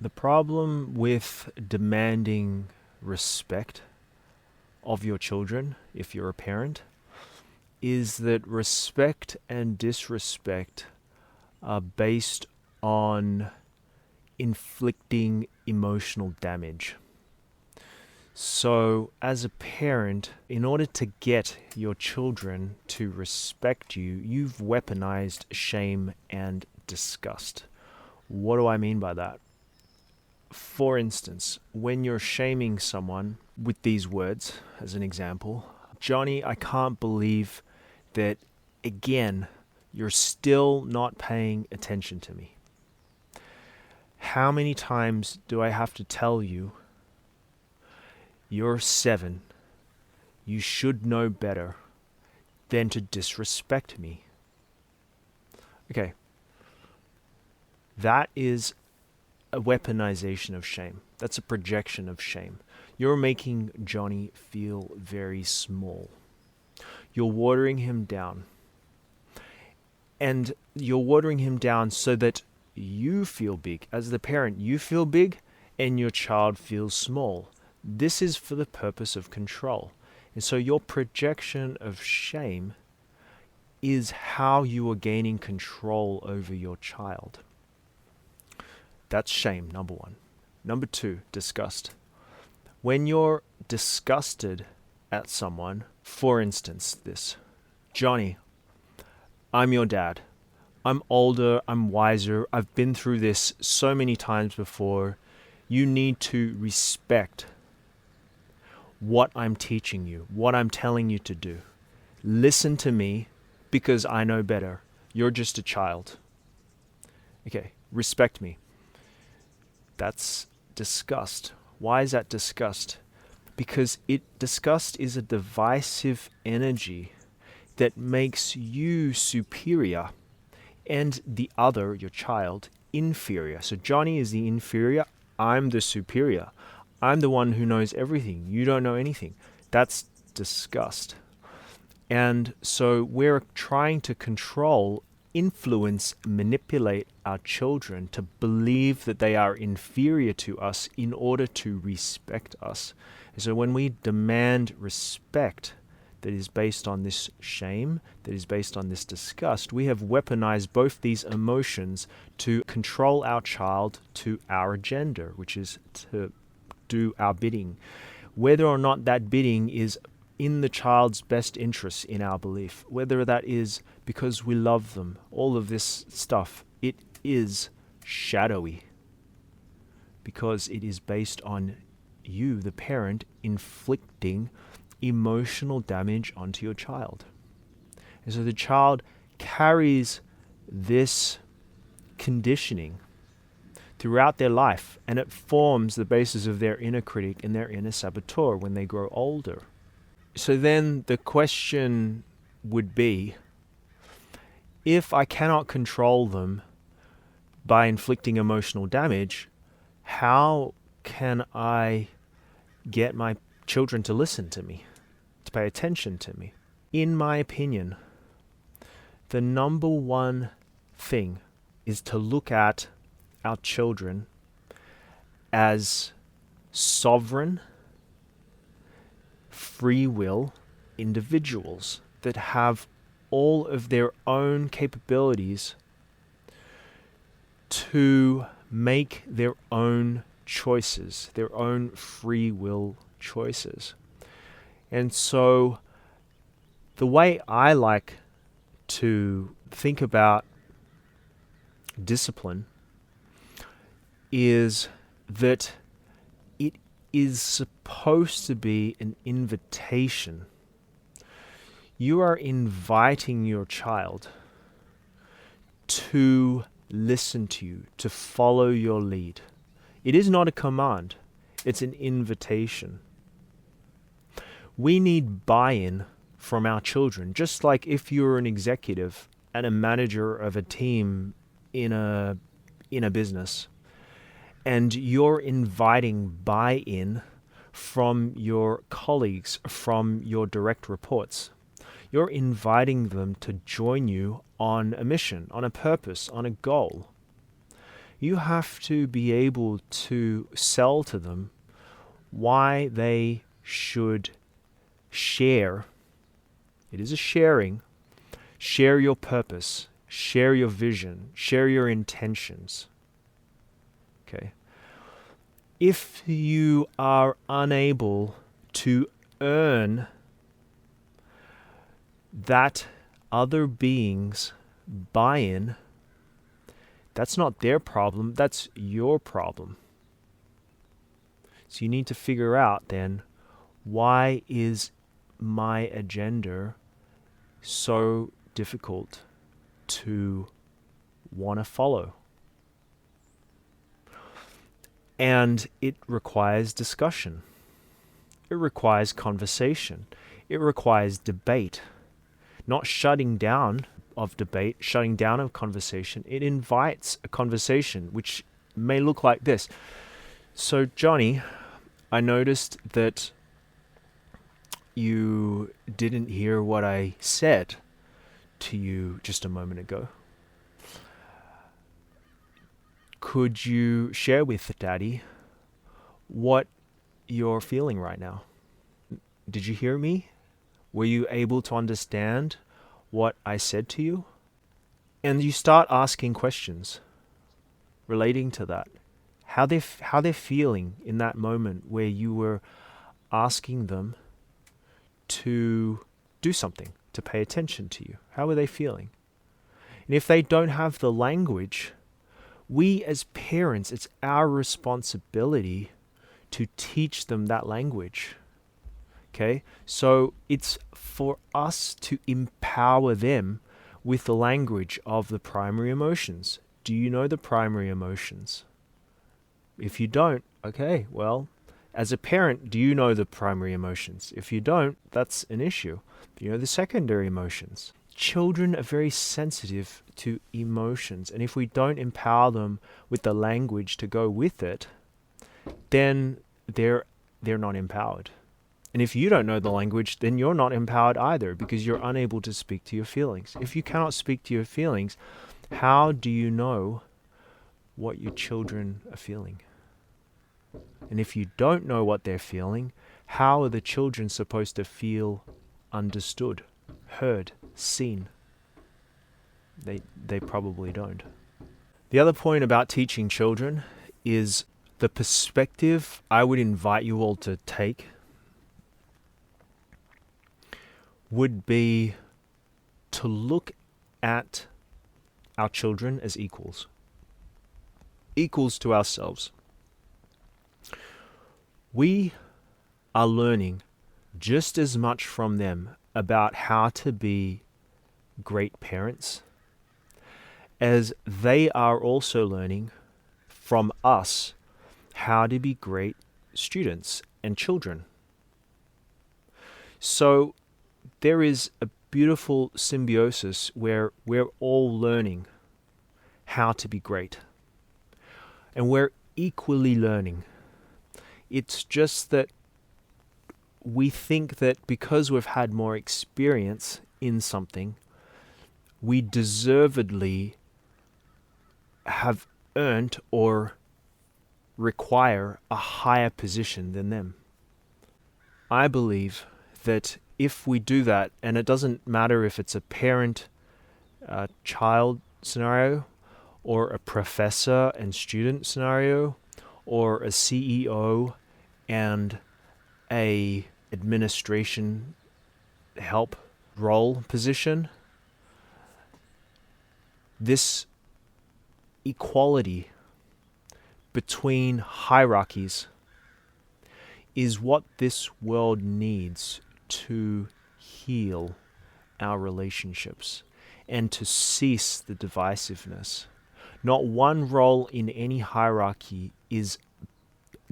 The problem with demanding respect of your children, if you're a parent, is that respect and disrespect are based on inflicting emotional damage. So, as a parent, in order to get your children to respect you, you've weaponized shame and disgust. What do I mean by that? For instance, when you're shaming someone with these words, as an example, Johnny, I can't believe that, again, you're still not paying attention to me. How many times do I have to tell you, you're 7, you should know better than to disrespect me? Okay, that is a weaponization of shame. That's a projection of shame. You're making Johnny feel very small. You're watering him down. And you're watering him down so that you feel big. As the parent, you feel big and your child feels small. This is for the purpose of control. And so your projection of shame is how you are gaining control over your child. That's shame, number 1. Number 2, disgust. When you're disgusted at someone, for instance, this, Johnny, I'm your dad. I'm older, I'm wiser, I've been through this so many times before. You need to respect what I'm teaching you, what I'm telling you to do. Listen to me because I know better. You're just a child. Okay, respect me. That's disgust. Why is that disgust? Because disgust is a divisive energy that makes you superior and the other, your child, inferior. So Johnny is the inferior, I'm the superior. I'm the one who knows everything. You don't know anything. That's disgust. And so we're trying to control, influence, manipulate our children to believe that they are inferior to us in order to respect us. And so when we demand respect that is based on this shame, that is based on this disgust, we have weaponized both these emotions to control our child to our agenda, which is to do our bidding. Whether or not that bidding is in the child's best interest in our belief, whether that is because we love them, all of this stuff, it is shadowy because it is based on you, the parent, inflicting emotional damage onto your child. And so the child carries this conditioning throughout their life, and it forms the basis of their inner critic and their inner saboteur when they grow older. So then the question would be, if I cannot control them by inflicting emotional damage, how can I get my children to listen to me, to pay attention to me? In my opinion, the number one thing is to look at our children as sovereign, free will individuals that have all of their own capabilities to make their own choices, their own free will choices. And so the way I like to think about discipline is that it is supposed to be an invitation. You are inviting your child to listen to you, to follow your lead. It is not a command, it's an invitation. We need buy-in from our children, just like if you're an executive and a manager of a team in a business, and you're inviting buy-in from your colleagues, from your direct reports. You're inviting them to join you on a mission, on a purpose, on a goal. You have to be able to sell to them why they should share. It is a sharing. Share your purpose, share your vision, share your intentions. Okay. If you are unable to earn that other being's buy-in, that's not their problem, that's your problem. So you need to figure out then, why is my agenda so difficult to want to follow? And it requires discussion. It requires conversation. It requires debate. Not shutting down of debate, shutting down of conversation. It invites a conversation, which may look like this. So, Johnny, I noticed that you didn't hear what I said to you just a moment ago. Could you share with Daddy what you're feeling right now? Did you hear me? Were you able to understand what I said to you? And you start asking questions relating to that. How they're feeling in that moment where you were asking them to do something, to pay attention to you. How are they feeling? And if they don't have the language, we as parents, it's our responsibility to teach them that language. Okay? So it's for us to empower them with the language of the primary emotions. Do you know the primary emotions? If you don't, okay, well, as a parent, do you know the primary emotions? If you don't, that's an issue. You know the secondary emotions. Children are very sensitive to emotions, and if we don't empower them with the language to go with it, then they're not empowered. And if you don't know the language, then you're not empowered either, because you're unable to speak to your feelings. If you cannot speak to your feelings, how do you know what your children are feeling? And if you don't know what they're feeling, how are the children supposed to feel understood, heard, seen? They probably don't. The other point about teaching children is the perspective I would invite you all to take would be to look at our children as equals to ourselves. We are learning just as much from them about how to be great parents as they are also learning from us how to be great students and children. So there is a beautiful symbiosis where we're all learning how to be great. And we're equally learning. It's just that we think that because we've had more experience in something, we deservedly have earned or require a higher position than them. I believe that if we do that, and it doesn't matter if it's a parent-child scenario, or a professor and student scenario, or a CEO and a administration help role position, this equality between hierarchies is what this world needs to heal our relationships and to cease the divisiveness. Not one role in any hierarchy is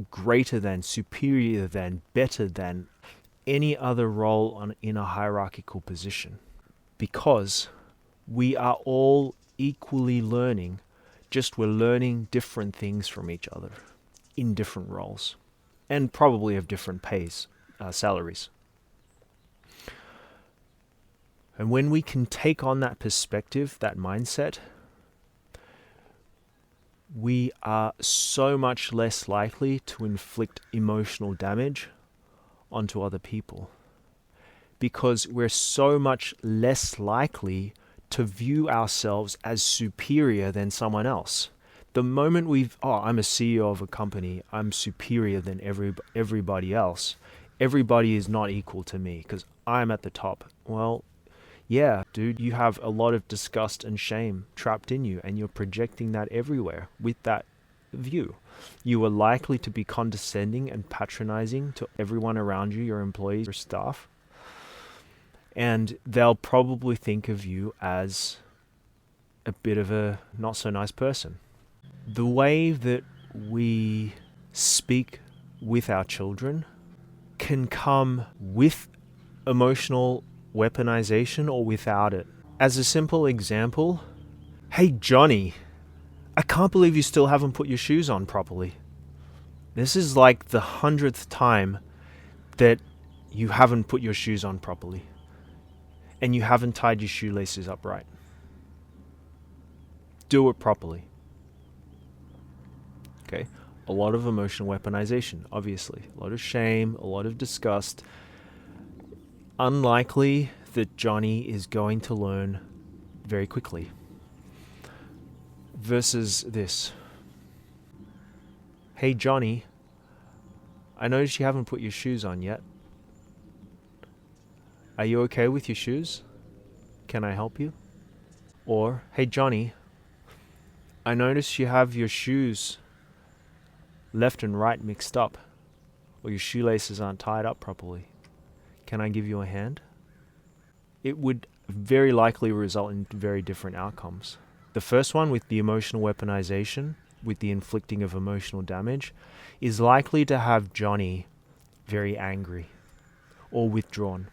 greater than, superior than, better than any other role in a hierarchical position, because we are all equally learning, just we're learning different things from each other in different roles, and probably of different pays, salaries. And when we can take on that perspective, that mindset, we are so much less likely to inflict emotional damage onto other people, because we're so much less likely to view ourselves as superior than someone else. The moment I'm a CEO of a company, I'm superior than everybody else. Everybody is not equal to me because I'm at the top. Well, yeah, dude, you have a lot of disgust and shame trapped in you, and you're projecting that everywhere with that view. You are likely to be condescending and patronizing to everyone around you, your employees, your staff, and they'll probably think of you as a bit of a not so nice person. The way that we speak with our children can come with emotional weaponization or without it. As a simple example, hey Johnny, I can't believe you still haven't put your shoes on properly. This is like the 100th time that you haven't put your shoes on properly and you haven't tied your shoelaces up right. Do it properly. Okay? A lot of emotional weaponization, obviously. A lot of shame, a lot of disgust. Unlikely that Johnny is going to learn very quickly. Versus this. Hey Johnny, I noticed you haven't put your shoes on yet. Are you okay with your shoes? Can I help you? Or, hey Johnny, I noticed you have your shoes left and right mixed up, or your shoelaces aren't tied up properly. Can I give you a hand? It would very likely result in very different outcomes. The first one, with the emotional weaponization, with the inflicting of emotional damage, is likely to have Johnny very angry or withdrawn.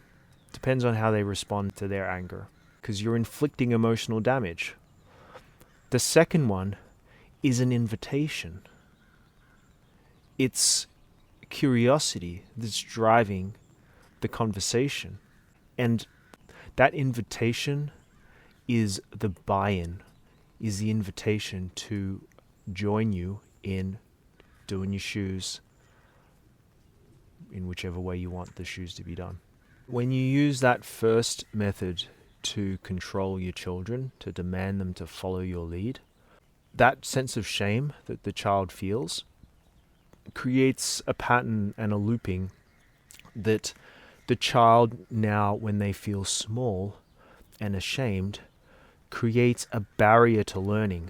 Depends on how they respond to their anger, because you're inflicting emotional damage. The second one is an invitation. It's curiosity that's driving the conversation. And that invitation is the buy-in, is the invitation to join you in doing your shoes in whichever way you want the shoes to be done. When you use that first method to control your children, to demand them to follow your lead, that sense of shame that the child feels creates a pattern and a looping that the child now, when they feel small and ashamed, creates a barrier to learning.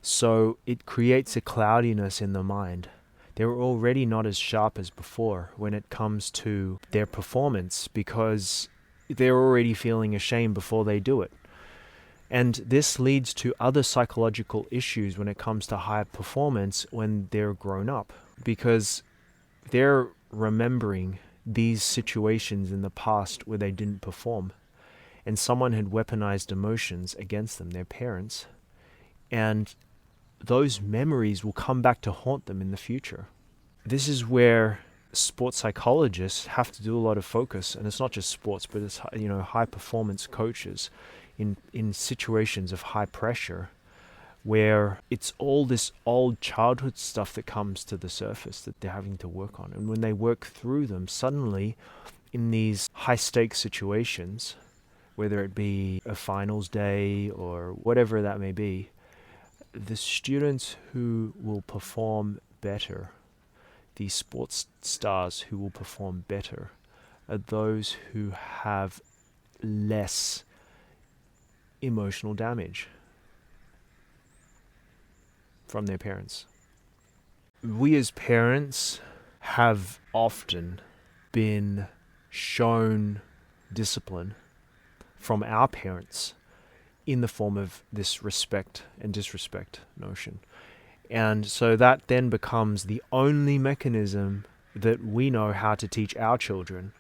So it creates a cloudiness in the mind. They're already not as sharp as before when it comes to their performance, because they're already feeling ashamed before they do it. And this leads to other psychological issues when it comes to high performance when they're grown up, because they're remembering these situations in the past where they didn't perform and someone had weaponized emotions against them, their parents, and those memories will come back to haunt them in the future. This is where sports psychologists have to do a lot of focus, and it's not just sports, but it's high performance coaches in situations of high pressure, where it's all this old childhood stuff that comes to the surface that they're having to work on. And when they work through them, suddenly in these high stakes situations, whether it be a finals day or whatever that may be, the students who will perform better, the sports stars who will perform better, are those who have less emotional damage from their parents. We as parents have often been shown discipline from our parents in the form of this respect and disrespect notion. And so that then becomes the only mechanism that we know how to teach our children.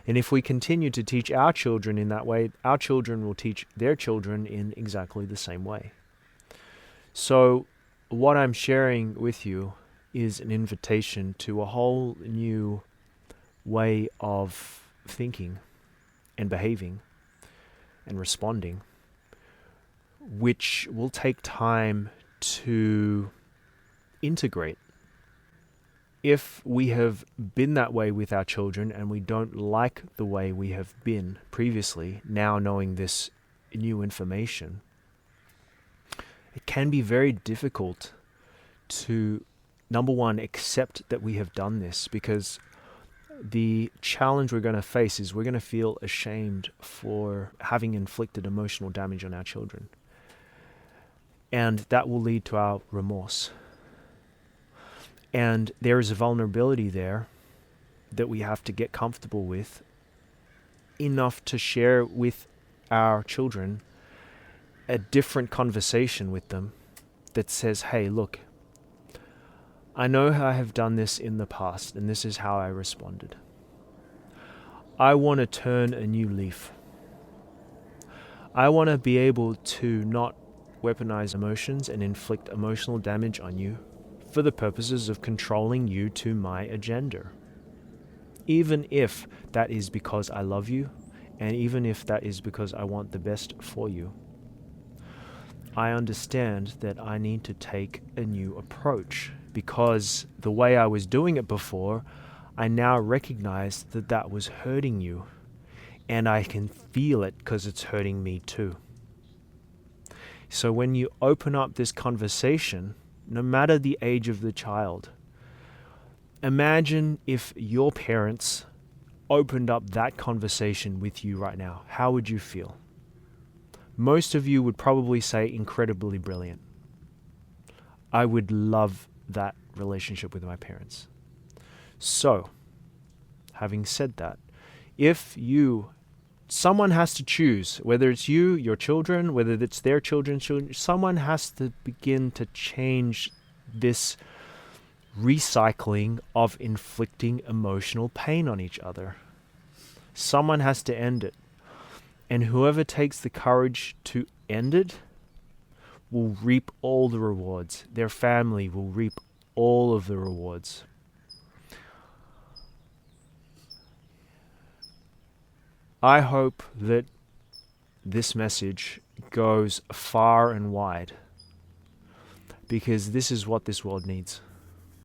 And if we continue to teach our children in that way, our children will teach their children in exactly the same way. So what I'm sharing with you is an invitation to a whole new way of thinking and behaving and responding, which will take time to integrate. If we have been that way with our children and we don't like the way we have been previously, now knowing this new information, it can be very difficult to, number one, accept that we have done this, because the challenge we're going to face is we're going to feel ashamed for having inflicted emotional damage on our children. And that will lead to our remorse. And there is a vulnerability there that we have to get comfortable with enough to share with our children a different conversation with them that says, hey, look, I know I have done this in the past and this is how I responded. I want to turn a new leaf. I want to be able to not weaponize emotions and inflict emotional damage on you for the purposes of controlling you to my agenda. Even if that is because I love you, and even if that is because I want the best for you, I understand that I need to take a new approach, because the way I was doing it before, I now recognize that that was hurting you, and I can feel it because it's hurting me too. So when you open up this conversation, no matter the age of the child, imagine if your parents opened up that conversation with you right now. How would you feel? Most of you would probably say incredibly brilliant. I would love that relationship with my parents. So, having said that, if someone has to choose, whether it's you, your children, whether it's their children, someone has to begin to change this recycling of inflicting emotional pain on each other. Someone has to end it. And whoever takes the courage to end it will reap all the rewards. Their family will reap all of the rewards. I hope that this message goes far and wide, because this is what this world needs.